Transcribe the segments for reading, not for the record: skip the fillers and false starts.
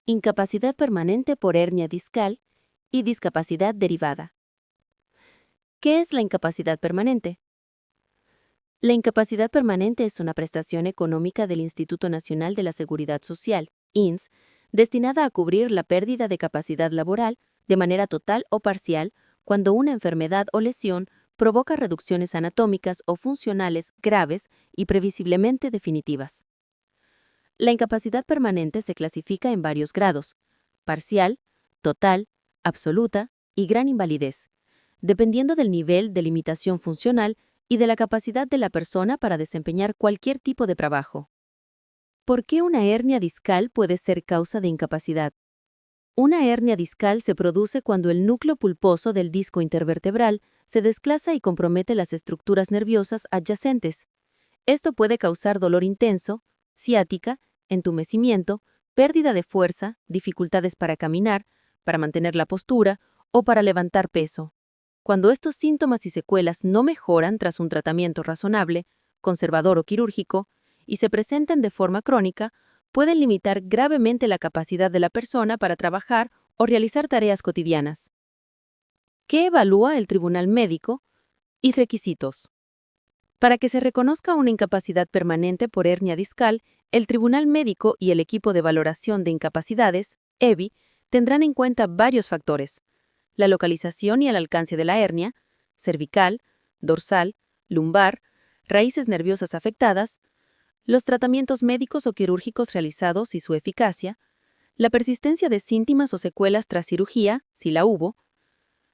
incapacidad permanente por hernia discal y discapacidad derivada. ¿Qué es la incapacidad permanente? La incapacidad permanente es una prestación económica del Instituto Nacional de la Seguridad Social, INSS, destinada a cubrir la pérdida de capacidad laboral de manera total o parcial cuando una enfermedad o lesión provoca reducciones anatómicas o funcionales graves y previsiblemente definitivas. La incapacidad permanente se clasifica en varios grados: parcial, total, absoluta y gran invalidez, dependiendo del nivel de limitación funcional y de la capacidad de la persona para desempeñar cualquier tipo de trabajo. ¿Por qué una hernia discal puede ser causa de incapacidad? Una hernia discal se produce cuando el núcleo pulposo del disco intervertebral se desplaza y compromete las estructuras nerviosas adyacentes. Esto puede causar dolor intenso, ciática, entumecimiento, pérdida de fuerza, dificultades para caminar, para mantener la postura o para levantar peso. Cuando estos síntomas y secuelas no mejoran tras un tratamiento razonable, conservador o quirúrgico, y se presentan de forma crónica, pueden limitar gravemente la capacidad de la persona para trabajar o realizar tareas cotidianas. ¿Qué evalúa el tribunal médico? Y requisitos. Para que se reconozca una incapacidad permanente por hernia discal, el tribunal médico y el equipo de valoración de incapacidades, EVI, tendrán en cuenta varios factores: la localización y el alcance de la hernia, cervical, dorsal, lumbar, raíces nerviosas afectadas, los tratamientos médicos o quirúrgicos realizados y su eficacia, la persistencia de síntomas o secuelas tras cirugía, si la hubo,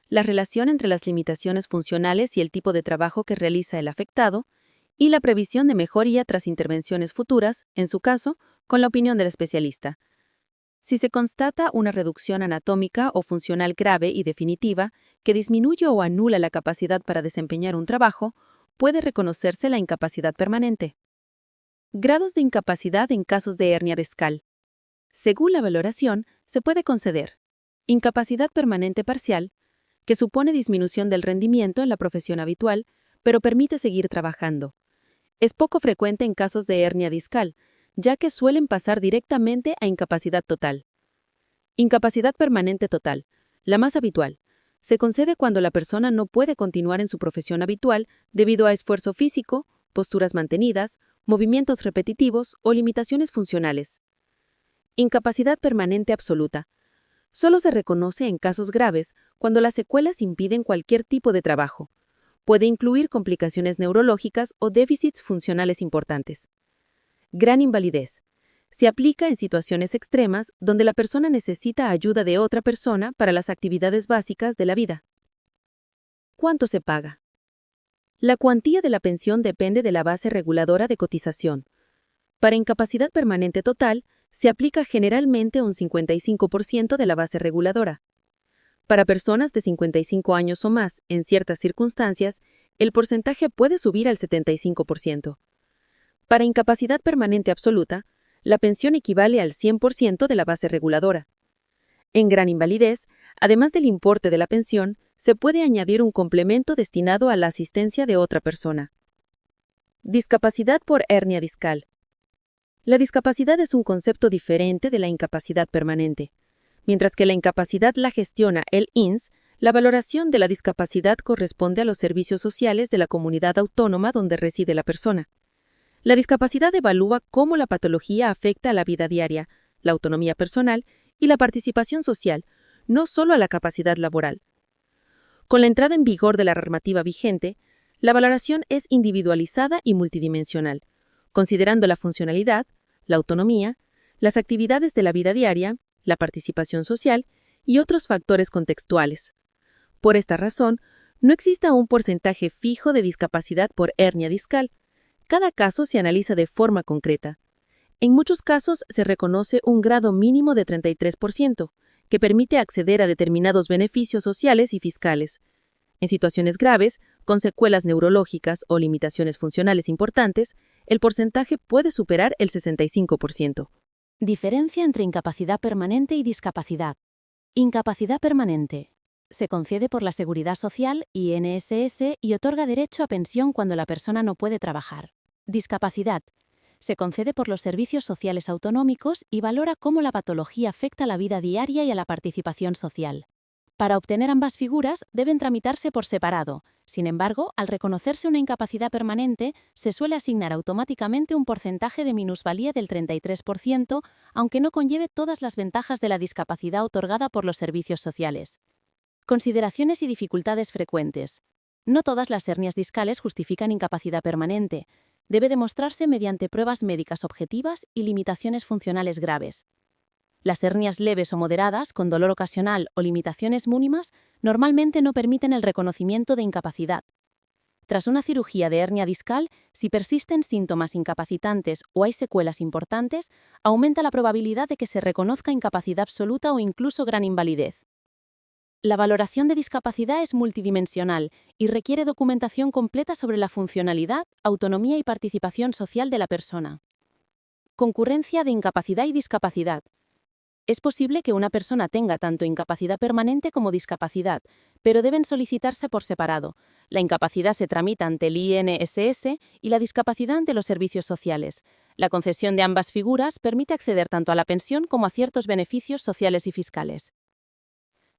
la relación entre las limitaciones funcionales y el tipo de trabajo que realiza el afectado, y la previsión de mejoría tras intervenciones futuras, en su caso, con la opinión del especialista. Si se constata una reducción anatómica o funcional grave y definitiva que disminuye o anula la capacidad para desempeñar un trabajo, puede reconocerse la incapacidad permanente. Grados de incapacidad en casos de hernia discal. Según la valoración, se puede conceder incapacidad permanente parcial, que supone disminución del rendimiento en la profesión habitual, pero permite seguir trabajando. Es poco frecuente en casos de hernia discal, ya que suelen pasar directamente a incapacidad total. Incapacidad permanente total, la más habitual, se concede cuando la persona no puede continuar en su profesión habitual debido a esfuerzo físico, posturas mantenidas, movimientos repetitivos o limitaciones funcionales. Incapacidad permanente absoluta. Solo se reconoce en casos graves cuando las secuelas impiden cualquier tipo de trabajo. Puede incluir complicaciones neurológicas o déficits funcionales importantes. Gran invalidez. Se aplica en situaciones extremas donde la persona necesita ayuda de otra persona para las actividades básicas de la vida. ¿Cuánto se paga? La cuantía de la pensión depende de la base reguladora de cotización. Para incapacidad permanente total, se aplica generalmente un 55% de la base reguladora. Para personas de 55 años o más, en ciertas circunstancias, el porcentaje puede subir al 75%. Para incapacidad permanente absoluta, la pensión equivale al 100% de la base reguladora. En gran invalidez, además del importe de la pensión, se puede añadir un complemento destinado a la asistencia de otra persona. Discapacidad por hernia discal. La discapacidad es un concepto diferente de la incapacidad permanente. Mientras que la incapacidad la gestiona el INSS, la valoración de la discapacidad corresponde a los servicios sociales de la comunidad autónoma donde reside la persona. La discapacidad evalúa cómo la patología afecta a la vida diaria, la autonomía personal y la participación social, no solo a la capacidad laboral. Con la entrada en vigor de la normativa vigente, la valoración es individualizada y multidimensional, considerando la funcionalidad, la autonomía, las actividades de la vida diaria, la participación social y otros factores contextuales. Por esta razón, no existe un porcentaje fijo de discapacidad por hernia discal. Cada caso se analiza de forma concreta. En muchos casos se reconoce un grado mínimo de 33%, que permite acceder a determinados beneficios sociales y fiscales. En situaciones graves, con secuelas neurológicas o limitaciones funcionales importantes, el porcentaje puede superar el 65%. Diferencia entre incapacidad permanente y discapacidad. Incapacidad permanente. Se concede por la Seguridad Social, INSS, y otorga derecho a pensión cuando la persona no puede trabajar. Discapacidad. Se concede por los servicios sociales autonómicos y valora cómo la patología afecta a la vida diaria y a la participación social. Para obtener ambas figuras deben tramitarse por separado. Sin embargo, al reconocerse una incapacidad permanente, se suele asignar automáticamente un porcentaje de minusvalía del 33%, aunque no conlleve todas las ventajas de la discapacidad otorgada por los servicios sociales. Consideraciones y dificultades frecuentes. No todas las hernias discales justifican incapacidad permanente. Debe demostrarse mediante pruebas médicas objetivas y limitaciones funcionales graves. Las hernias leves o moderadas, con dolor ocasional o limitaciones mínimas, normalmente no permiten el reconocimiento de incapacidad. Tras una cirugía de hernia discal, si persisten síntomas incapacitantes o hay secuelas importantes, aumenta la probabilidad de que se reconozca incapacidad absoluta o incluso gran invalidez. La valoración de discapacidad es multidimensional y requiere documentación completa sobre la funcionalidad, autonomía y participación social de la persona. Concurrencia de incapacidad y discapacidad. Es posible que una persona tenga tanto incapacidad permanente como discapacidad, pero deben solicitarse por separado. La incapacidad se tramita ante el INSS y la discapacidad ante los servicios sociales. La concesión de ambas figuras permite acceder tanto a la pensión como a ciertos beneficios sociales y fiscales.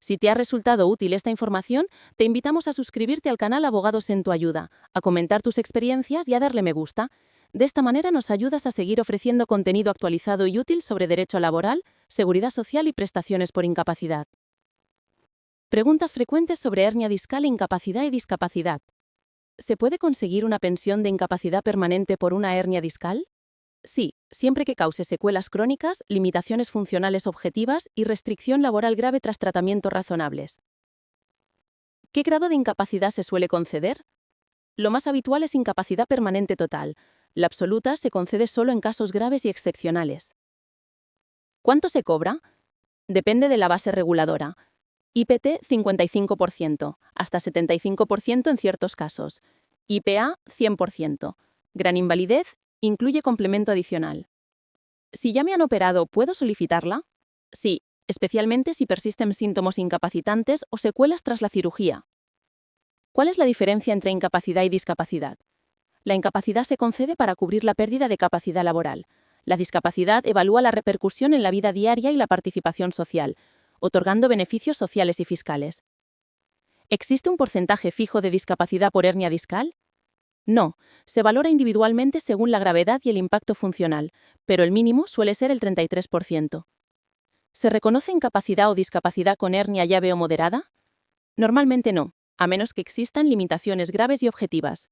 Si te ha resultado útil esta información, te invitamos a suscribirte al canal Abogados en tu Ayuda, a comentar tus experiencias y a darle me gusta. De esta manera nos ayudas a seguir ofreciendo contenido actualizado y útil sobre derecho laboral, seguridad social y prestaciones por incapacidad. Preguntas frecuentes sobre hernia discal, incapacidad y discapacidad. ¿Se puede conseguir una pensión de incapacidad permanente por una hernia discal? Sí, siempre que cause secuelas crónicas, limitaciones funcionales objetivas y restricción laboral grave tras tratamientos razonables. ¿Qué grado de incapacidad se suele conceder? Lo más habitual es incapacidad permanente total. La absoluta se concede solo en casos graves y excepcionales. ¿Cuánto se cobra? Depende de la base reguladora. IPT 55%, hasta 75% en ciertos casos. IPA 100%. Gran invalidez incluye complemento adicional. Si ya me han operado, ¿puedo solicitarla? Sí, especialmente si persisten síntomas incapacitantes o secuelas tras la cirugía. ¿Cuál es la diferencia entre incapacidad y discapacidad? La incapacidad se concede para cubrir la pérdida de capacidad laboral. La discapacidad evalúa la repercusión en la vida diaria y la participación social, otorgando beneficios sociales y fiscales. ¿Existe un porcentaje fijo de discapacidad por hernia discal? No, se valora individualmente según la gravedad y el impacto funcional, pero el mínimo suele ser el 33%. ¿Se reconoce incapacidad o discapacidad con hernia llave o moderada? Normalmente no, a menos que existan limitaciones graves y objetivas.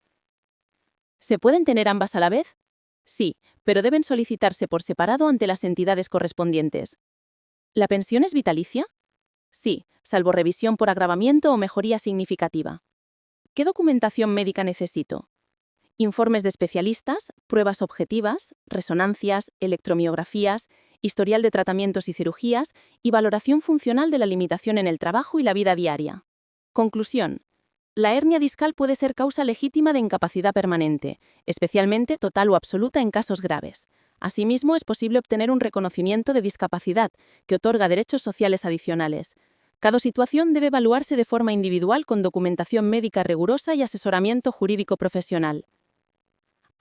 ¿Se pueden tener ambas a la vez? Sí, pero deben solicitarse por separado ante las entidades correspondientes. ¿La pensión es vitalicia? Sí, salvo revisión por agravamiento o mejoría significativa. ¿Qué documentación médica necesito? Informes de especialistas, pruebas objetivas, resonancias, electromiografías, historial de tratamientos y cirugías y valoración funcional de la limitación en el trabajo y la vida diaria. Conclusión. La hernia discal puede ser causa legítima de incapacidad permanente, especialmente total o absoluta en casos graves. Asimismo, es posible obtener un reconocimiento de discapacidad, que otorga derechos sociales adicionales. Cada situación debe evaluarse de forma individual con documentación médica rigurosa y asesoramiento jurídico profesional.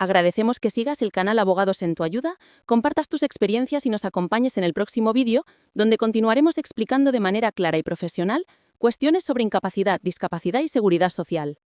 Agradecemos que sigas el canal Abogados en tu Ayuda, compartas tus experiencias y nos acompañes en el próximo vídeo, donde continuaremos explicando de manera clara y profesional cuestiones sobre incapacidad, discapacidad y seguridad social.